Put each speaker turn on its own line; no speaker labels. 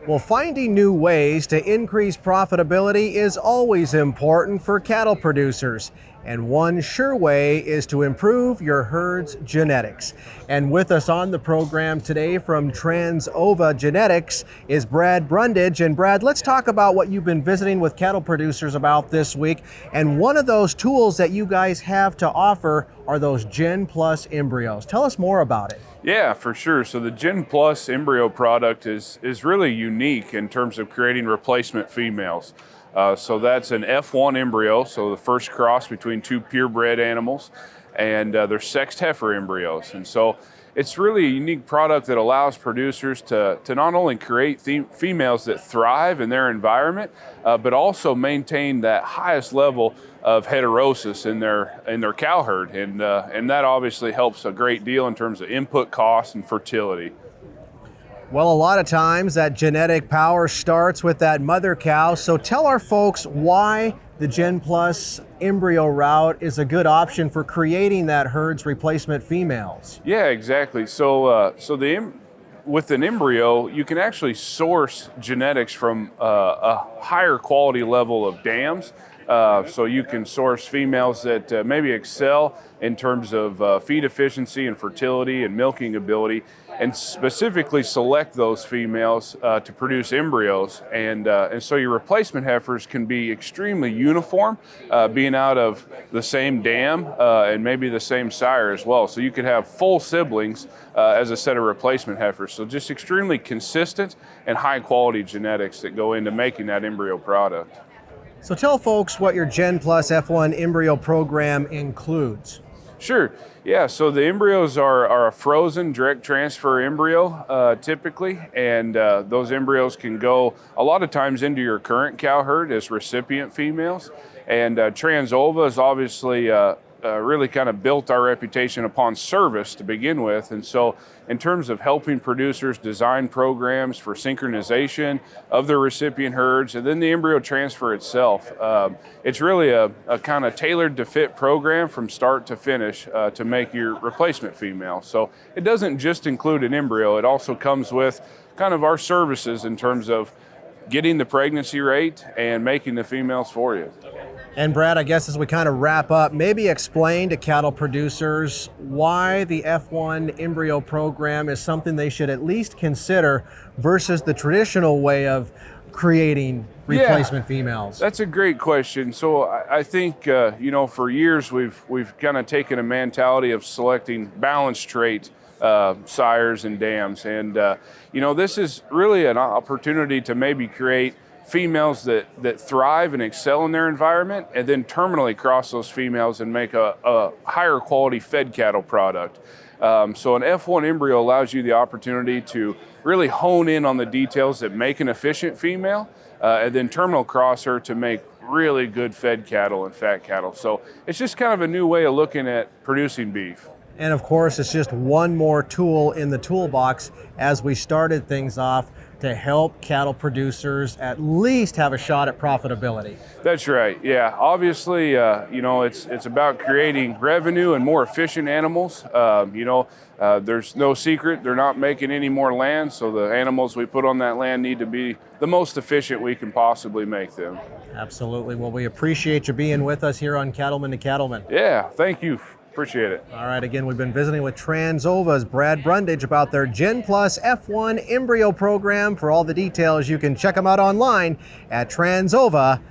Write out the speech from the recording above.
Well, finding new ways to increase profitability is always important for cattle producers. And one sure way is to improve your herd's genetics. And with us on the program today from Trans Ova Genetics is Brad Brundage. And Brad, let's talk about what you've been visiting with cattle producers about this week. And one of those tools that you guys have to offer are those Gen Plus embryos. Tell us more about it.
Yeah, for sure. So the Gen Plus embryo product is really unique in terms of creating replacement females. So that's an F1 embryo, so the first cross between two purebred animals, and they're sexed heifer embryos. And so it's really a unique product that allows producers to not only create females that thrive in their environment, but also maintain that highest level of heterosis in their cow herd, and that obviously helps a great deal in terms of input costs and fertility.
Well, a lot of times that genetic power starts with that mother cow. So tell our folks why the Gen Plus embryo route is a good option for creating that herd's replacement females.
Yeah, exactly. So with an embryo, you can actually source genetics from a higher quality level of dams. So you can source females that maybe excel in terms of feed efficiency and fertility and milking ability, and specifically select those females to produce embryos. And so your replacement heifers can be extremely uniform, being out of the same dam and maybe the same sire as well. So you could have full siblings as a set of replacement heifers. So just extremely consistent and high quality genetics that go into making that embryo product.
So tell folks what your Gen Plus F1 embryo program includes.
Sure. Yeah, so the embryos are a frozen direct transfer embryo typically, and those embryos can go a lot of times into your current cow herd as recipient females. And Trans Ova is obviously really kind of built our reputation upon service to begin with. And so in terms of helping producers design programs for synchronization of their recipient herds and then the embryo transfer itself, it's really a kind of tailored to fit program from start to finish to make your replacement female. So it doesn't just include an embryo, it also comes with kind of our services in terms of getting the pregnancy rate and making the females for you.
And Brad, I guess as we kind of wrap up, maybe explain to cattle producers why the F1 embryo program is something they should at least consider versus the traditional way of creating replacement females.
That's a great question. So I think, for years we've kind of taken a mentality of selecting balanced trait sires and dams. And, this is really an opportunity to maybe create females that thrive and excel in their environment, and then terminally cross those females and make a higher quality fed cattle product. So an F1 embryo allows you the opportunity to really hone in on the details that make an efficient female, and then terminal cross her to make really good fed cattle and fat cattle. So it's just kind of a new way of looking at producing beef.
And of course, it's just one more tool in the toolbox as we started things off to help cattle producers at least have a shot at profitability.
That's right. Yeah. Obviously, it's about creating revenue and more efficient animals. There's no secret. They're not making any more land, so the animals we put on that land need to be the most efficient we can possibly make them.
Absolutely. Well, we appreciate you being with us here on Cattleman to Cattleman.
Yeah. Thank you. Appreciate it.
All right, again, we've been visiting with Trans Ova's Brad Brundage about their Gen Plus F1 embryo program. For all the details, you can check them out online at transova.com.